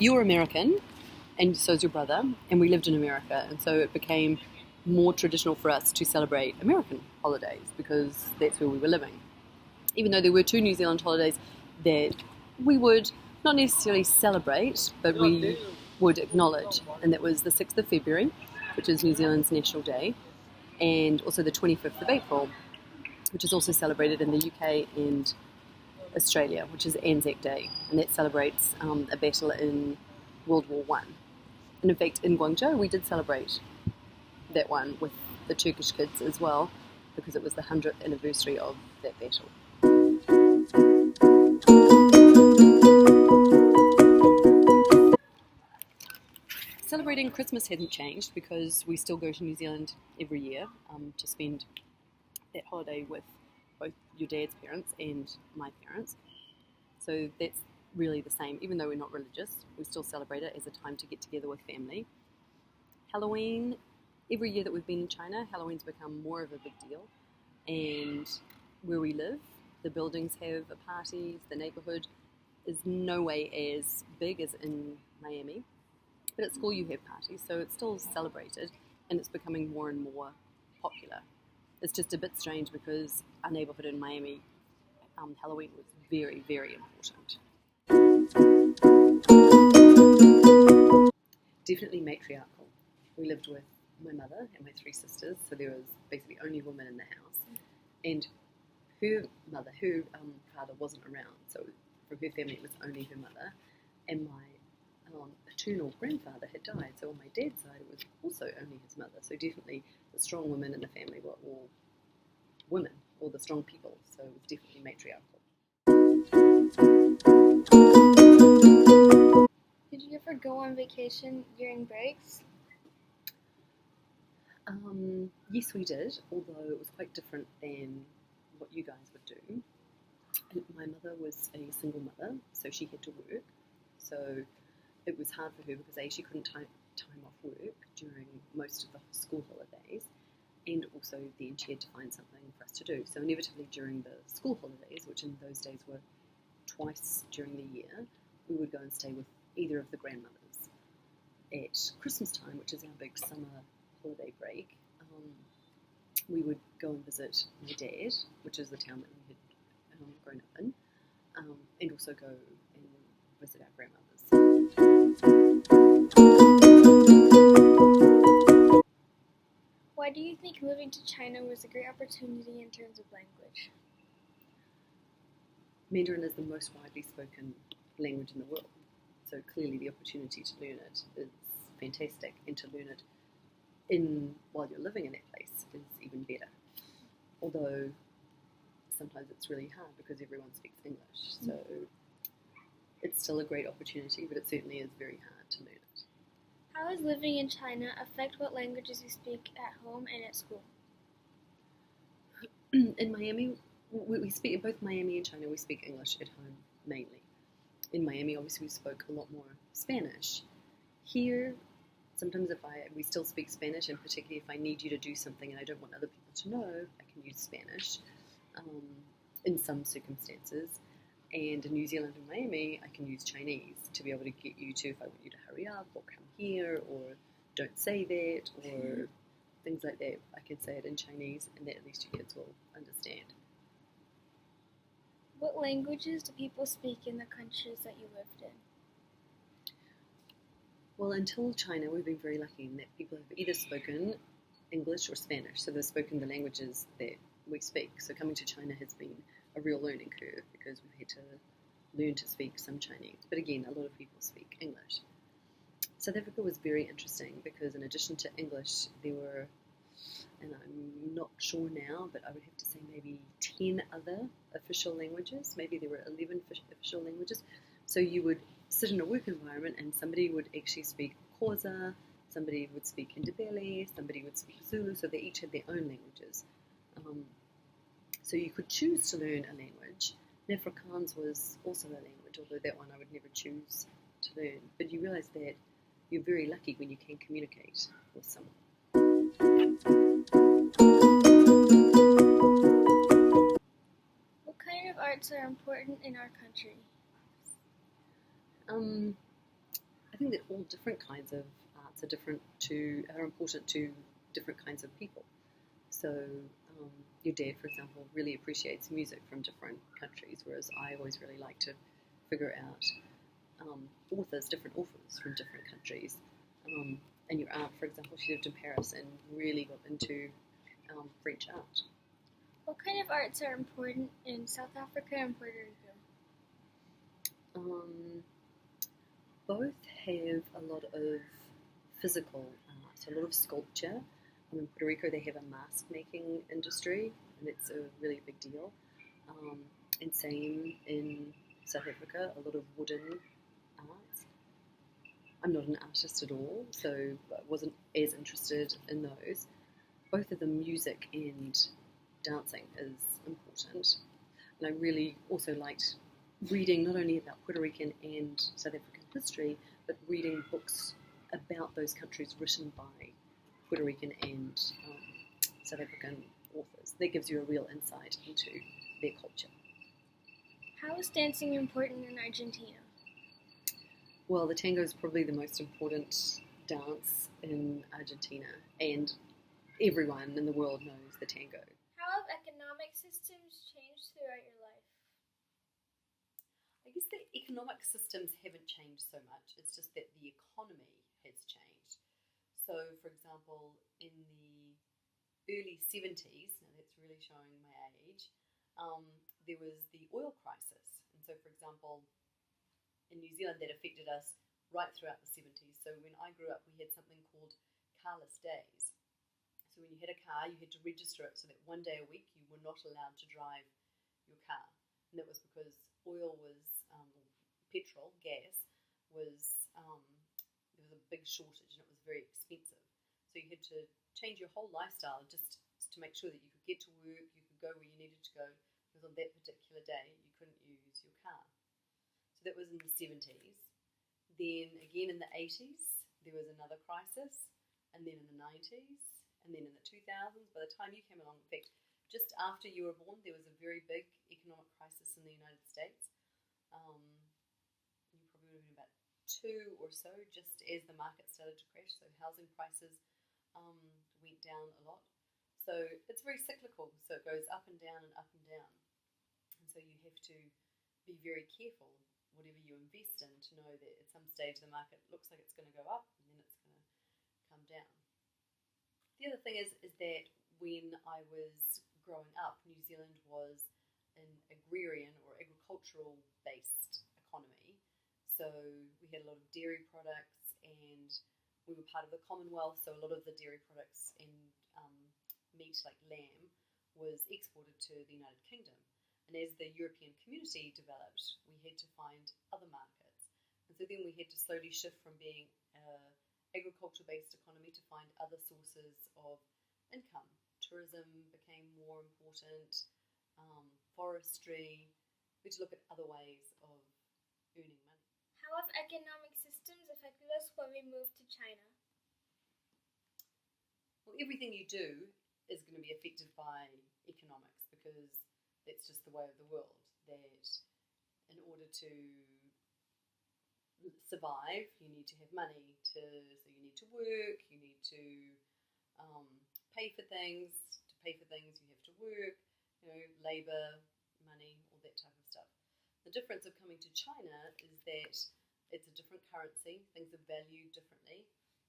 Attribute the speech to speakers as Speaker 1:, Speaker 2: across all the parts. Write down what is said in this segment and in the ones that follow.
Speaker 1: you're American, and so is your brother, and we lived in America, and so it became more traditional for us to celebrate American holidays because that's where we were living. Even though there were two New Zealand holidays that we would not necessarily celebrate, but we would acknowledge, and that was the 6th of February, which is New Zealand's National Day, and also the 25th of April, which is also celebrated in the UK and Australia, which is Anzac Day, and that celebrates a battle in World War One. And in fact, in Guangzhou, we did celebrate that one with the Turkish kids as well, because it was the 100th anniversary of that battle. Celebrating Christmas hasn't changed because we still go to New Zealand every year to spend that holiday with both your dad's parents and my parents. So that's really the same. Even though we're not religious, we still celebrate it as a time to get together with family. Halloween, every year that we've been in China, Halloween's become more of a big deal. And where we live, the buildings have parties, the neighborhood is no way as big as in Miami. But at school you have parties, so it's still celebrated, and it's becoming more and more popular. It's just a bit strange because our neighborhood in Miami, Halloween was very, very important. Definitely matriarchal. We lived with my mother and my three sisters, so there was basically only women in the house. And her mother, her father wasn't around, so from her family it was only her mother. And my paternal grandfather had died, so on my dad's side it was also only his mother. So definitely the strong women in the family were all women, all the strong people, so it was definitely matriarchal.
Speaker 2: Did you ever go on vacation during breaks?
Speaker 1: Yes, we did, although it was quite different than what you guys would do. My mother was a single mother, so she had to work. So it was hard for her because A, she couldn't time off work during most of the school holidays, and also then she had to find something for us to do. So inevitably during the school holidays, which in those days were twice during the year, we would go and stay with either of the grandmothers. At Christmas time, which is our big summer holiday break, we would go and visit my dad, which is the town that we had grown up in, and also go and visit our grandmothers.
Speaker 2: Why do you think moving to China was a great opportunity in terms of language?
Speaker 1: Mandarin is the most widely spoken language in the world, so clearly the opportunity to learn it is fantastic, and to learn it while you're living in that place is even better. Although sometimes it's really hard because everyone speaks English, so it's still a great opportunity, but it certainly is very hard to learn it.
Speaker 2: How does living in China affect what languages you speak at home and at school?
Speaker 1: In Miami, we speak, in both Miami and China, we speak English at home mainly. In Miami, obviously, we spoke a lot more Spanish. Here, sometimes we still speak Spanish, and particularly if I need you to do something and I don't want other people to know, I can use Spanish in some circumstances. And in New Zealand and Miami, I can use Chinese to be able to get you to, if I want you to hurry up or come here or don't say that or things like that. I can say it in Chinese, and that at least your kids will understand.
Speaker 2: What languages do people speak in the countries that you lived in?
Speaker 1: Well, until China, we've been very lucky in that people have either spoken English or Spanish, so they've spoken the languages that we speak. So coming to China has been a real learning curve because we've had to learn to speak some Chinese. But again, a lot of people speak English. South Africa was very interesting because in addition to English, there were, and I'm not sure now, but I would have to say maybe 10 other official languages. Maybe there were 11 official languages. So you would sit in a work environment and somebody would actually speak Xhosa, somebody would speak Ndebele, somebody would speak Zulu, so they each had their own languages. So you could choose to learn a language. And Afrikaans was also a language, although that one I would never choose to learn. But you realise that you're very lucky when you can communicate with someone.
Speaker 2: What kind of arts are important in our country?
Speaker 1: I think that all different kinds of arts are important to different kinds of people. So your dad, for example, really appreciates music from different countries, whereas I always really like to figure out different authors from different countries. And your aunt, for example, she lived in Paris and really got into French art.
Speaker 2: What kind of arts are important in South Africa and Puerto Rico?
Speaker 1: Both have a lot of physical art, so a lot of sculpture. In Puerto Rico, they have a mask making industry, and it's a really big deal. And same in South Africa, a lot of wooden art. I'm not an artist at all, so I wasn't as interested in those. Both of the music and dancing is important. And I really also liked reading not only about Puerto Rican and South African history, but reading books about those countries written by Puerto Rican and South African authors. That gives you a real insight into their culture.
Speaker 2: How is dancing important in Argentina?
Speaker 1: Well, the tango is probably the most important dance in Argentina, and everyone in the world knows the tango.
Speaker 2: How have economic systems changed throughout your life?
Speaker 1: I guess the economic systems haven't changed so much. It's just that the economy has changed. So, for example, in the early 70s, now that's really showing my age, there was the oil crisis. And so, for example, in New Zealand, that affected us right throughout the 70s. So when I grew up, we had something called carless days. So when you had a car, you had to register it so that one day a week you were not allowed to drive your car. And that was because oil was, petrol, gas, was, there was a big shortage and it was very expensive. So you had to change your whole lifestyle just to make sure that you could get to work, you could go where you needed to go, because on that particular day you couldn't use your car. So that was in the 70s. Then again in the 80s, there was another crisis, and then in the 90s, and then in the 2000s. By the time you came along, in fact, just after you were born, there was a very big economic crisis in the United States. You probably would have been about 2 or so, just as the market started to crash. So housing prices went down a lot. So it's very cyclical. So it goes up and down and up and down. And so you have to be very careful whatever you invest in to know that at some stage the market looks like it's going to go up and then it's going to come down. The other thing is that when I was growing up, New Zealand was an agrarian or agricultural based economy. So we had a lot of dairy products and we were part of the Commonwealth, so a lot of the dairy products and meat like lamb was exported to the United Kingdom. And as the European community developed, we had to find other markets. And so then we had to slowly shift from being an agriculture-based economy to find other sources of income. Tourism became more important, forestry. We had to look at other ways of earning money.
Speaker 2: How have economic systems affected us when we moved to China?
Speaker 1: Well, everything you do is going to be affected by economics because that's just the way of the world, that in order to survive, you need to have money. So you need to work, you need to pay for things. To pay for things, you have to work, labour, money, all that type of stuff. The difference of coming to China is that it's a different currency. Things are valued differently.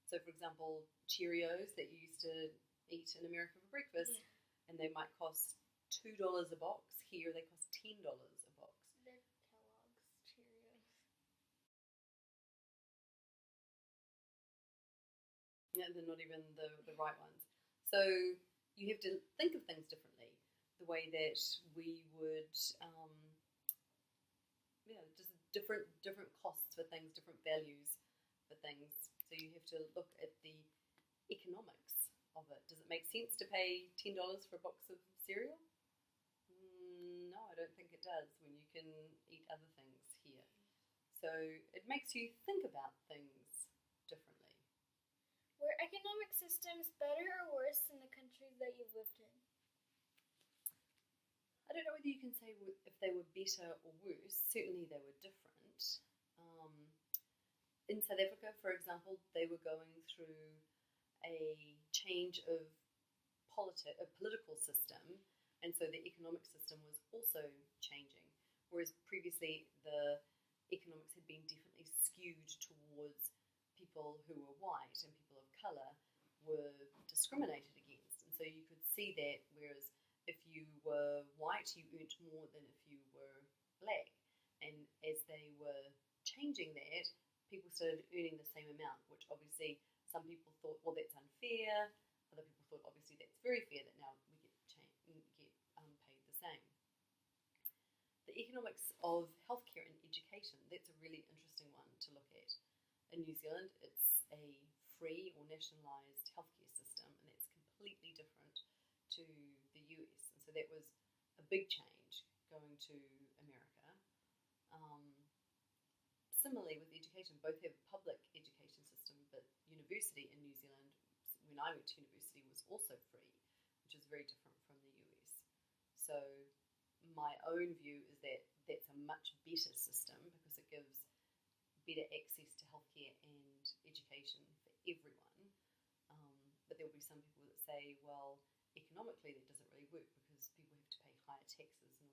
Speaker 1: So, for example, Cheerios that you used to eat in America for breakfast, and they might cost $2 a box. Here they cost $10 a box.
Speaker 2: They're Kellogg's Cheerios.
Speaker 1: Yeah, they're not even the right ones. So you have to think of things differently. The way that we would, just different costs for things, different values for things. So you have to look at the economics of it. Does it make sense to pay $10 for a box of cereal? No, I don't think it does when you can eat other things here. So it makes you think about things differently.
Speaker 2: Were economic systems better or worse in the countries that you've lived in?
Speaker 1: I don't know whether you can say if they were better or worse. Certainly they were different. in South Africa, for example, they were going through a change of political system, and so the economic system was also changing. Whereas previously, the economics had been definitely skewed towards people who were white and people of colour were discriminated against. And so you could see that, whereas if you were white, you earned more than if you were black. And as they were changing that, people started earning the same amount, which obviously some people thought, well, that's unfair. Other people thought, obviously, that's very fair that now we get paid the same. The economics of healthcare and education, that's a really interesting one to look at. In New Zealand, it's a free or nationalised healthcare system, and it's completely different to the US. And so that was a big change going to America. Similarly with education, both have a public education system, but university in New Zealand, when I went to university, was also free, which is very different from the US. So my own view is that that's a much better system because it gives better access to healthcare and education for everyone. But there will be some people that say, well, economically that doesn't really work because people have to pay higher taxes in